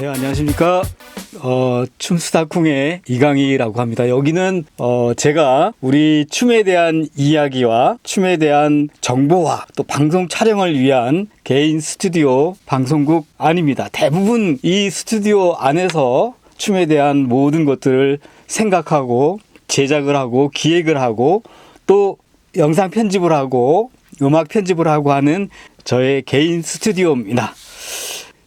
네, 안녕하십니까. 춤스타쿵의 이강희라고 합니다. 여기는 제가 우리 춤에 대한 이야기와 춤에 대한 정보와 또 방송 촬영을 위한 개인 스튜디오 방송국 아닙니다. 대부분 이 스튜디오 안에서 춤에 대한 모든 것들을 생각하고 제작을 하고 기획을 하고 또 영상 편집을 하고 음악 편집을 하고 하는 저의 개인 스튜디오입니다.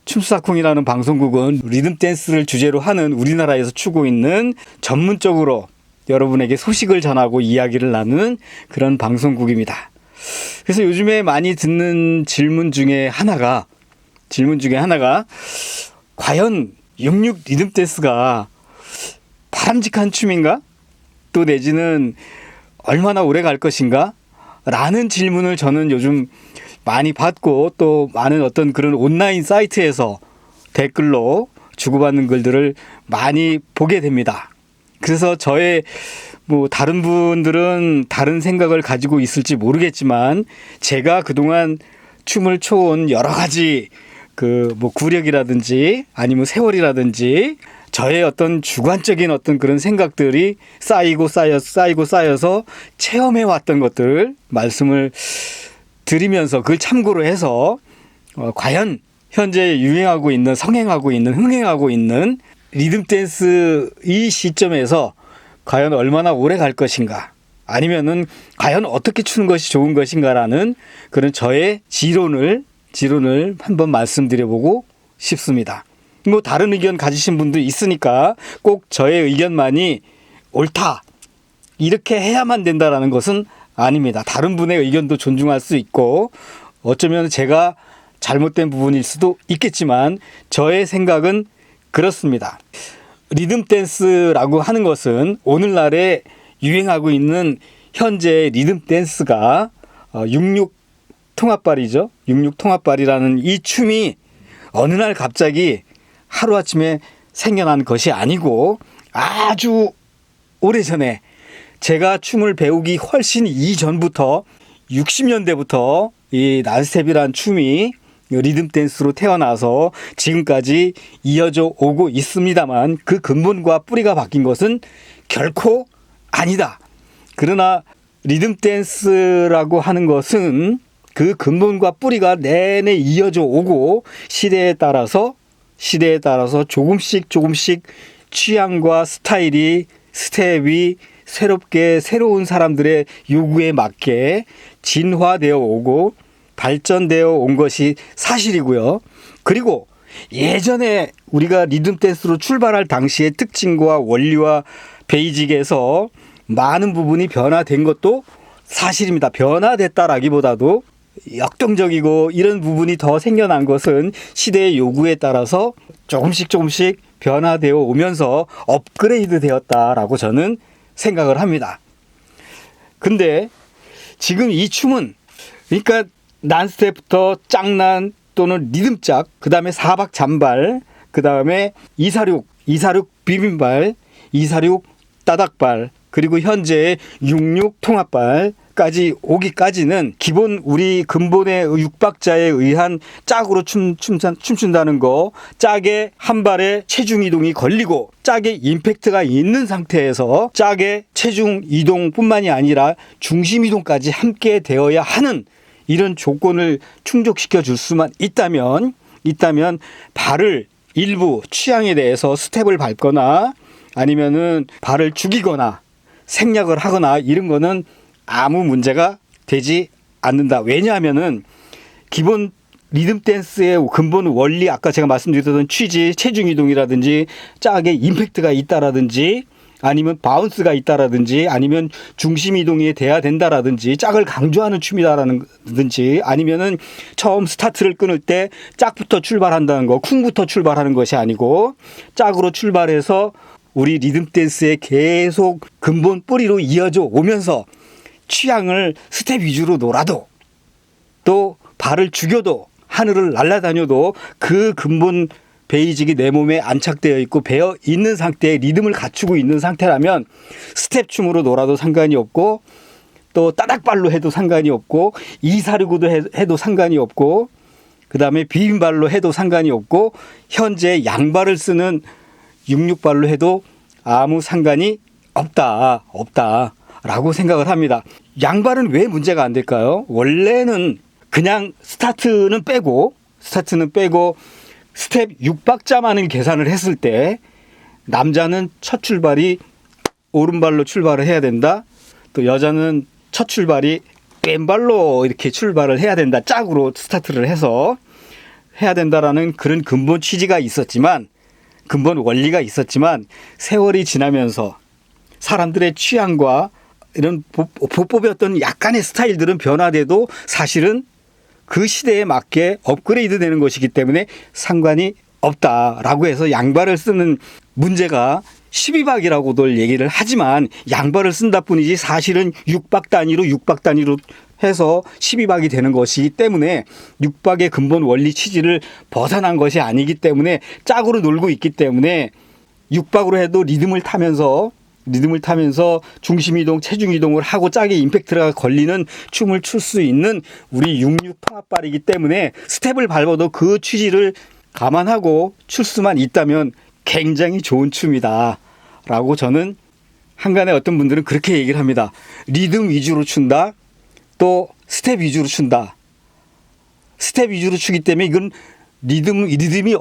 춤스타쿵이라는 방송국은 리듬 댄스를 주제로 하는 우리나라에서 추고 있는 전문적으로 여러분에게 소식을 전하고 이야기를 나누는 그런 방송국입니다. 그래서 요즘에 많이 듣는 질문 중에 하나가 과연 66 리듬 댄스가 바람직한 춤인가? 또 내지는 얼마나 오래 갈 것인가? 라는 질문을 저는 요즘 많이 받고 또 많은 어떤 그런 온라인 사이트에서 댓글로 주고받는 글들을 많이 보게 됩니다. 그래서 저의 다른 분들은 다른 생각을 가지고 있을지 모르겠지만 제가 그동안 춤을 춰온 여러 가지 구력이라든지 아니면 세월이라든지 저의 어떤 주관적인 어떤 그런 생각들이 쌓이고 쌓여서 체험해 왔던 것들을 말씀을 드리면서 그걸 참고로 해서 과연 현재 유행하고 있는 흥행하고 있는 리듬 댄스 이 시점에서 과연 얼마나 오래 갈 것인가 아니면은 과연 어떻게 추는 것이 좋은 것인가라는 그런 저의 지론을 한번 말씀드려보고 싶습니다. 다른 의견 가지신 분도 있으니까 꼭 저의 의견만이 옳다 이렇게 해야만 된다라는 것은 아닙니다. 다른 분의 의견도 존중할 수 있고 어쩌면 제가 잘못된 부분일 수도 있겠지만 저의 생각은 그렇습니다. 리듬 댄스라고 하는 것은 오늘날에 유행하고 있는 현재 리듬 댄스가 66 통합발이죠. 66 통합발이라는 이 춤이 어느 날 갑자기 하루아침에 생겨난 것이 아니고 아주 오래전에 제가 춤을 배우기 훨씬 이전부터 60년대부터 이 난스텝이란 춤이 리듬 댄스로 태어나서 지금까지 이어져 오고 있습니다만 그 근본과 뿌리가 바뀐 것은 결코 아니다. 그러나 리듬 댄스라고 하는 것은 그 근본과 뿌리가 내내 이어져 오고 시대에 따라서 조금씩 취향과 스텝이 새롭게 새로운 사람들의 요구에 맞게 진화되어 오고 발전되어 온 것이 사실이고요. 그리고 예전에 우리가 리듬 댄스로 출발할 당시의 특징과 원리와 베이직에서 많은 부분이 변화된 것도 사실입니다. 변화됐다라기보다도 역동적이고 이런 부분이 더 생겨난 것은 시대의 요구에 따라서 조금씩 변화되어 오면서 업그레이드 되었다라고 저는 생각을 합니다. 근데 지금 이 춤은 그러니까 난스텝부터 짝난 또는 리듬짝, 그 다음에 사박 잔발, 그 다음에 246 비빔발, 246 따닥발, 그리고 현재의 66 통합발까지 오기까지는 기본 우리 근본의 6박자에 의한 짝으로 춤춘다는 거, 짝에 한 발에 체중 이동이 걸리고 짝에 임팩트가 있는 상태에서 짝의 체중 이동뿐만이 아니라 중심 이동까지 함께 되어야 하는 이런 조건을 충족시켜 줄 수만 있다면 발을 일부 취향에 대해서 스텝을 밟거나 아니면은 발을 죽이거나 생략을 하거나 이런 거는 아무 문제가 되지 않는다. 왜냐하면은 기본 리듬 댄스의 근본 원리 아까 제가 말씀드렸던 취지, 체중 이동이라든지 짝에 임팩트가 있다라든지 아니면 바운스가 있다라든지 아니면 중심 이동이 돼야 된다라든지 짝을 강조하는 춤이다라든지 아니면은 처음 스타트를 끊을 때 짝부터 출발한다는 거, 쿵부터 출발하는 것이 아니고 짝으로 출발해서 우리 리듬 댄스의 계속 근본 뿌리로 이어져 오면서 취향을 스텝 위주로 놀아도 또 발을 죽여도 하늘을 날아다녀도 그 근본 베이직이 내 몸에 안착되어 있고 배어 있는 상태에 리듬을 갖추고 있는 상태라면 스텝 춤으로 놀아도 상관이 없고 또 따닥발로 해도 상관이 없고 246도 해도 상관이 없고 그다음에 비빈발로 해도 상관이 없고 현재 양발을 쓰는 66발로 해도 아무 상관이 없다라고 생각을 합니다. 양발은 왜 문제가 안 될까요? 원래는 그냥 스타트는 빼고 스텝 6박자만을 계산을 했을 때 남자는 첫 출발이 오른발로 출발을 해야 된다. 또 여자는 첫 출발이 왼발로 이렇게 출발을 해야 된다. 짝으로 스타트를 해서 해야 된다라는 그런 근본 취지가 있었지만, 근본 원리가 있었지만 세월이 지나면서 사람들의 취향과 이런 보법의 어떤 약간의 스타일들은 변화돼도 사실은 그 시대에 맞게 업그레이드 되는 것이기 때문에 상관이 없다라고 해서 양발을 쓰는 문제가 12박이라고들 얘기를 하지만 양발을 쓴다 뿐이지 사실은 6박 단위로 해서 12박이 되는 것이기 때문에 6박의 근본 원리 취지를 벗어난 것이 아니기 때문에 짝으로 놀고 있기 때문에 6박으로 해도 리듬을 타면서 중심 이동, 체중 이동을 하고 짝에 임팩트가 걸리는 춤을 출 수 있는 우리 66 통합발이기 때문에 스텝을 밟아도 그 취지를 감안하고 출 수만 있다면 굉장히 좋은 춤이다 라고 저는 한간에 어떤 분들은 그렇게 얘기를 합니다. 리듬 위주로 춘다, 또 스텝 위주로 춘다. 스텝 위주로 추기 때문에 이건 리듬이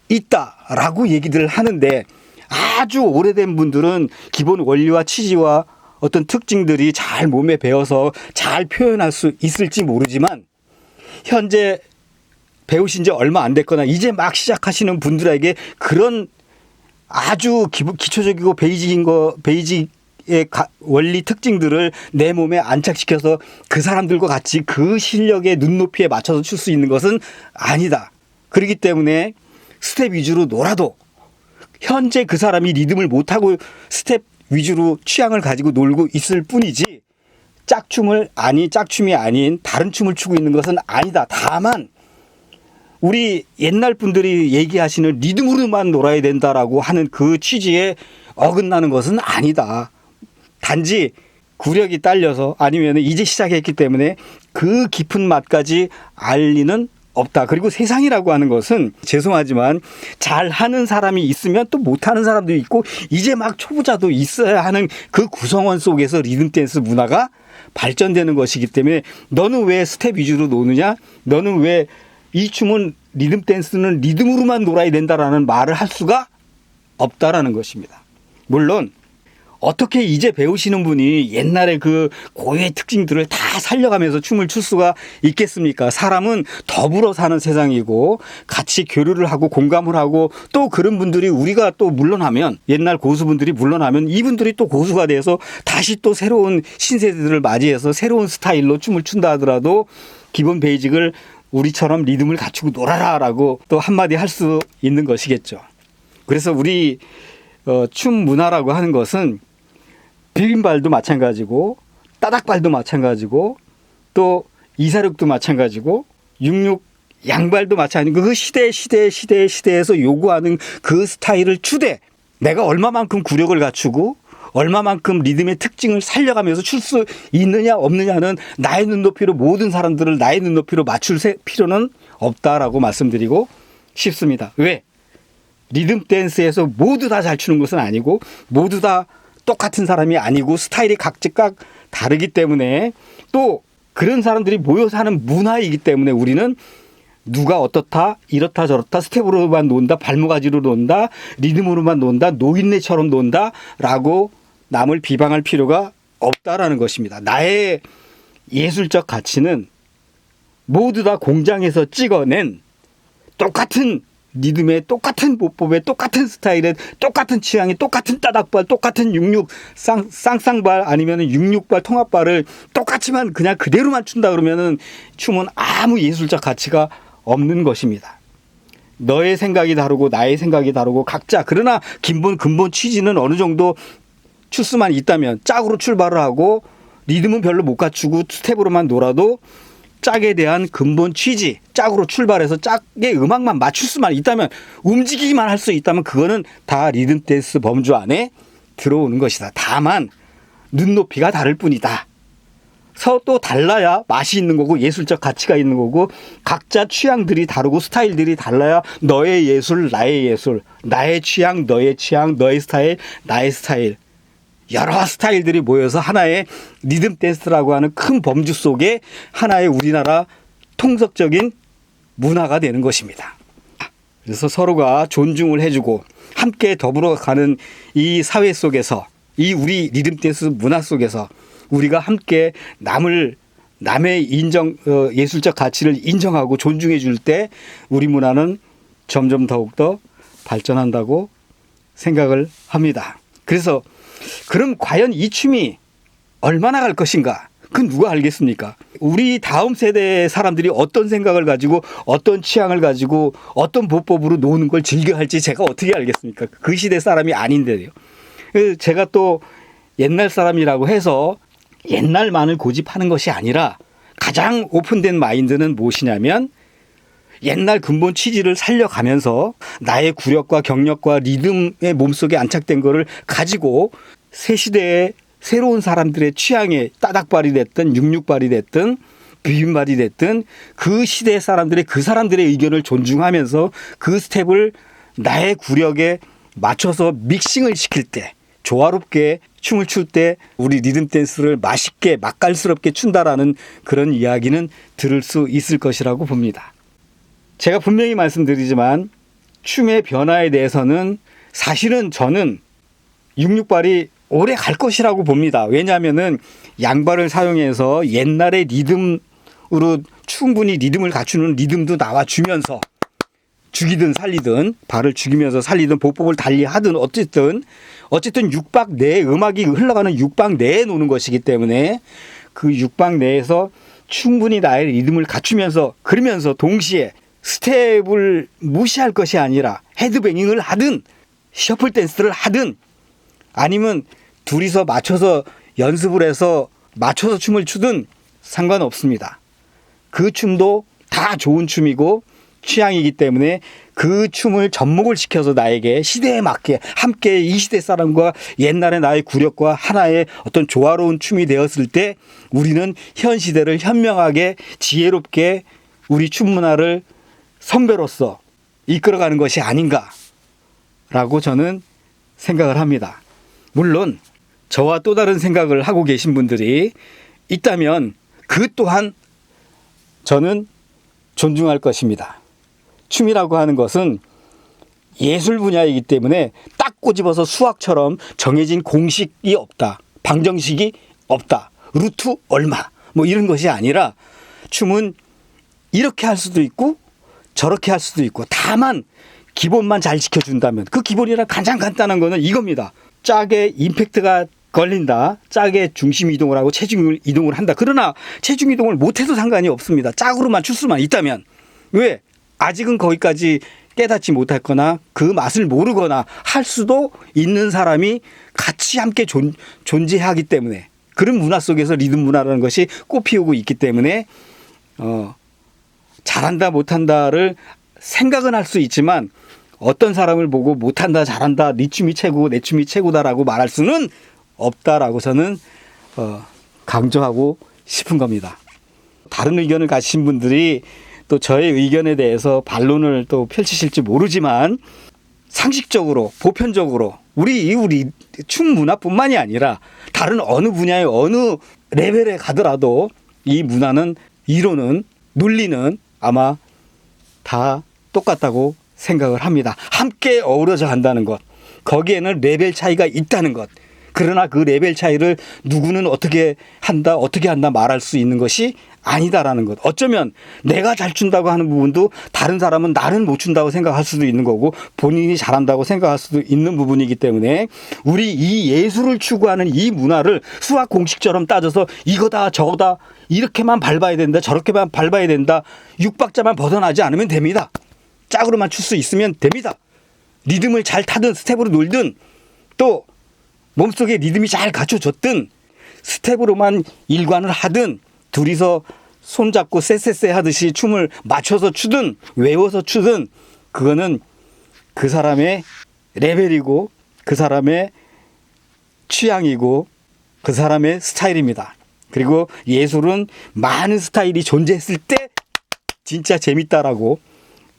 있다 라고 얘기들을 하는데, 아주 오래된 분들은 기본 원리와 취지와 어떤 특징들이 잘 몸에 배어서 잘 표현할 수 있을지 모르지만, 현재 배우신 지 얼마 안 됐거나 이제 막 시작하시는 분들에게 그런 아주 기초적이고 베이직의 원리 특징들을 내 몸에 안착시켜서 그 사람들과 같이 그 실력의 눈높이에 맞춰서 출 수 있는 것은 아니다. 그렇기 때문에 스텝 위주로 놀아도 현재 그 사람이 리듬을 못하고 스텝 위주로 취향을 가지고 놀고 있을 뿐이지 짝춤이 아닌 다른 춤을 추고 있는 것은 아니다. 다만 우리 옛날 분들이 얘기하시는 리듬으로만 놀아야 된다라고 하는 그 취지에 어긋나는 것은 아니다. 단지 구력이 딸려서 아니면 이제 시작했기 때문에 그 깊은 맛까지 알 리는 없다. 그리고 세상이라고 하는 것은 죄송하지만 잘하는 사람이 있으면 또 못하는 사람도 있고 이제 막 초보자도 있어야 하는 그 구성원 속에서 리듬 댄스 문화가 발전되는 것이기 때문에 너는 왜 스텝 위주로 노느냐? 너는 왜 이 춤은 리듬 댄스는 리듬으로만 놀아야 된다라는 말을 할 수가 없다라는 것입니다. 물론 어떻게 이제 배우시는 분이 옛날의 그 고유의 특징들을 다 살려가면서 춤을 출 수가 있겠습니까? 사람은 더불어 사는 세상이고 같이 교류를 하고 공감을 하고 또 그런 분들이 우리가 또 물러나면 옛날 고수분들이 물러나면 이분들이 또 고수가 돼서 다시 또 새로운 신세대들을 맞이해서 새로운 스타일로 춤을 춘다 하더라도 기본 베이직을 우리처럼 리듬을 갖추고 놀아라라고 또 한마디 할 수 있는 것이겠죠. 그래서 우리 춤 문화라고 하는 것은 비빔발도 마찬가지고 따닥발도 마찬가지고 또 이사륙도 마찬가지고 66 양발도 마찬가지고 그 시대에서 요구하는 그 스타일을 추대 내가 얼마만큼 구력을 갖추고 얼마만큼 리듬의 특징을 살려가면서 출 수 있느냐 없느냐는 나의 눈높이로 모든 사람들을 나의 눈높이로 맞출 필요는 없다라고 말씀드리고 싶습니다. 왜? 리듬 댄스에서 모두 다 잘 추는 것은 아니고 모두 다 똑같은 사람이 아니고 스타일이 각각 다르기 때문에 또 그런 사람들이 모여 사는 문화이기 때문에 우리는 누가 어떻다 이렇다 저렇다 스텝으로만 논다 발모가지로 논다 리듬으로만 논다 노인네처럼 논다라고 남을 비방할 필요가 없다라는 것입니다. 나의 예술적 가치는 모두 다 공장에서 찍어낸 똑같은 리듬에 똑같은 보법에 똑같은 스타일에 똑같은 취향에 똑같은 따닥발 똑같은 66 쌍쌍발 아니면 66발 통합발을 똑같이만 그냥 그대로만 춘다 그러면은 춤은 아무 예술적 가치가 없는 것입니다. 너의 생각이 다르고 나의 생각이 다르고 각자 그러나 근본 취지는 어느 정도 출 수만 있다면 짝으로 출발을 하고 리듬은 별로 못 갖추고 스텝으로만 놀아도 짝에 대한 근본 취지, 짝으로 출발해서 짝의 음악만 맞출 수만 있다면 움직이기만 할 수 있다면 그거는 다 리듬 댄스 범주 안에 들어오는 것이다. 다만 눈높이가 다를 뿐이다. 또 달라야 맛이 있는 거고 예술적 가치가 있는 거고 각자 취향들이 다르고 스타일들이 달라야 너의 예술, 나의 예술, 나의 취향, 너의 스타일, 나의 스타일. 여러 스타일들이 모여서 하나의 리듬 댄스라고 하는 큰 범주 속에 하나의 우리나라 통속적인 문화가 되는 것입니다. 그래서 서로가 존중을 해주고 함께 더불어 가는 이 사회 속에서 이 우리 리듬 댄스 문화 속에서 우리가 함께 남의 예술적 가치를 인정하고 존중해 줄 때 우리 문화는 점점 더욱더 발전한다고 생각을 합니다. 그래서 그럼 과연 이 춤이 얼마나 갈 것인가? 그건 누가 알겠습니까? 우리 다음 세대 사람들이 어떤 생각을 가지고 어떤 취향을 가지고 어떤 보법으로 노는 걸 즐겨 할지 제가 어떻게 알겠습니까? 그 시대 사람이 아닌데요. 제가 또 옛날 사람이라고 해서 옛날만을 고집하는 것이 아니라 가장 오픈된 마인드는 무엇이냐면 옛날 근본 취지를 살려가면서 나의 구력과 경력과 리듬의 몸속에 안착된 거를 가지고 새 시대의 새로운 사람들의 취향에 따닥발이 됐든 육육발이 됐든 비빔발이 됐든 그 시대 사람들의 그 사람들의 의견을 존중하면서 그 스텝을 나의 구력에 맞춰서 믹싱을 시킬 때 조화롭게 춤을 출 때 우리 리듬 댄스를 맛있게 맛깔스럽게 춘다라는 그런 이야기는 들을 수 있을 것이라고 봅니다. 제가 분명히 말씀드리지만 춤의 변화에 대해서는 사실은 저는 육육발이 오래 갈 것이라고 봅니다. 왜냐하면은 양발을 사용해서 옛날의 리듬으로 충분히 리듬을 갖추는 리듬도 나와주면서 죽이든 살리든 발을 죽이면서 살리든 보법을 달리 하든 어쨌든 육박 내에 음악이 흘러가는 육박 내에 노는 것이기 때문에 그 육박 내에서 충분히 나의 리듬을 갖추면서 그러면서 동시에 스텝을 무시할 것이 아니라 헤드뱅잉을 하든 셔플 댄스를 하든 아니면 둘이서 맞춰서 연습을 해서 맞춰서 춤을 추든 상관없습니다. 그 춤도 다 좋은 춤이고 취향이기 때문에 그 춤을 접목을 시켜서 나에게 시대에 맞게 함께 이 시대 사람과 옛날의 나의 구력과 하나의 어떤 조화로운 춤이 되었을 때 우리는 현 시대를 현명하게 지혜롭게 우리 춤 문화를 선배로서 이끌어가는 것이 아닌가라고 저는 생각을 합니다. 물론 저와 또 다른 생각을 하고 계신 분들이 있다면 그 또한 저는 존중할 것입니다. 춤이라고 하는 것은 예술 분야이기 때문에 딱 꼬집어서 수학처럼 정해진 공식이 없다. 방정식이 없다. 루트 얼마 뭐 이런 것이 아니라 춤은 이렇게 할 수도 있고 저렇게 할 수도 있고 다만 기본만 잘 지켜준다면 그 기본이라 가장 간단한 거는 이겁니다. 짝에 임팩트가 걸린다. 짝에 중심 이동을 하고 체중 이동을 한다. 그러나 체중 이동을 못해도 상관이 없습니다. 짝으로만 출 수만 있다면. 왜? 아직은 거기까지 깨닫지 못했거나 그 맛을 모르거나 할 수도 있는 사람이 같이 함께 존재하기 때문에 그런 문화 속에서 리듬 문화라는 것이 꽃피우고 있기 때문에 잘한다 못한다를 생각은 할 수 있지만 어떤 사람을 보고 못한다 잘한다 네 춤이 최고고 내 춤이 최고다라고 말할 수는 없다라고 저는 강조하고 싶은 겁니다. 다른 의견을 가지신 분들이 또 저의 의견에 대해서 반론을 또 펼치실지 모르지만 상식적으로 보편적으로 우리 춤 문화뿐만이 아니라 다른 어느 분야의 어느 레벨에 가더라도 이 문화는 이론은 논리는 아마 다 똑같다고 생각을 합니다. 함께 어우러져 간다는 것. 거기에는 레벨 차이가 있다는 것. 그러나 그 레벨 차이를 누구는 어떻게 한다 말할 수 있는 것이 아니다라는 것. 어쩌면 내가 잘 춘다고 하는 부분도 다른 사람은 나는 못 춘다고 생각할 수도 있는 거고 본인이 잘한다고 생각할 수도 있는 부분이기 때문에 우리 이 예술을 추구하는 이 문화를 수학 공식처럼 따져서 이거다 저거다 이렇게만 밟아야 된다 저렇게만 밟아야 된다 6박자만 벗어나지 않으면 됩니다. 짝으로만 출 수 있으면 됩니다. 리듬을 잘 타든 스텝으로 놀든 또 몸속에 리듬이 잘 갖춰졌든 스텝으로만 일관을 하든 둘이서 손잡고 쎄쎄쎄 하듯이 춤을 맞춰서 추든 외워서 추든 그거는 그 사람의 레벨이고 그 사람의 취향이고 그 사람의 스타일입니다. 그리고 예술은 많은 스타일이 존재했을 때 진짜 재밌다라고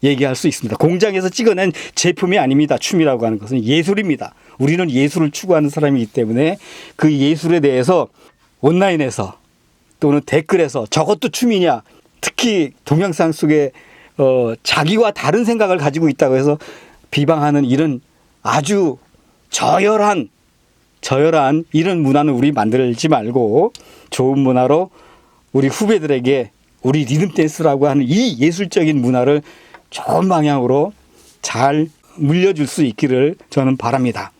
얘기할 수 있습니다. 공장에서 찍어낸 제품이 아닙니다. 춤이라고 하는 것은 예술입니다. 우리는 예술을 추구하는 사람이기 때문에 그 예술에 대해서 온라인에서 또는 댓글에서 저것도 춤이냐, 특히 동영상 속에 자기와 다른 생각을 가지고 있다고 해서 비방하는 이런 아주 저열한 이런 문화는 우리 만들지 말고 좋은 문화로 우리 후배들에게 우리 리듬 댄스라고 하는 이 예술적인 문화를 좋은 방향으로 잘 물려줄 수 있기를 저는 바랍니다.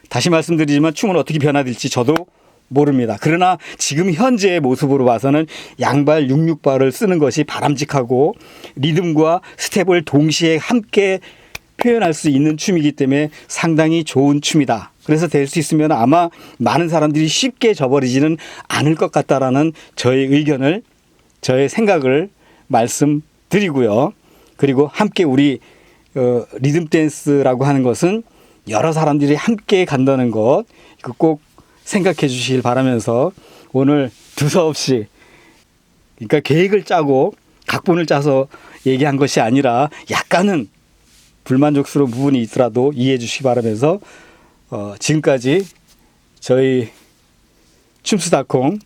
다시 말씀드리지만 춤은 어떻게 변화될지 저도 모릅니다. 그러나 지금 현재의 모습으로 봐서는 양발 66발을 쓰는 것이 바람직하고 리듬과 스텝을 동시에 함께 표현할 수 있는 춤이기 때문에 상당히 좋은 춤이다. 그래서 될 수 있으면 아마 많은 사람들이 쉽게 져버리지는 않을 것 같다라는 저의 의견을, 저의 생각을 말씀드리고요. 그리고 함께 우리 리듬 댄스라고 하는 것은 여러 사람들이 함께 간다는 것 꼭 생각해 주시길 바라면서 오늘 두서없이, 그러니까 계획을 짜고 각본을 짜서 얘기한 것이 아니라 약간은 불만족스러운 부분이 있더라도 이해해 주시기 바라면서 지금까지 저희 춤수다콩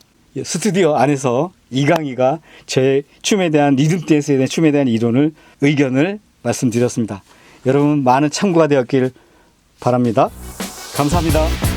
스튜디오 안에서 이강희가 제 춤에 대한, 리듬 댄스에 대한 춤에 대한 의견을 말씀드렸습니다. 여러분 많은 참고가 되었길 바랍니다. 감사합니다.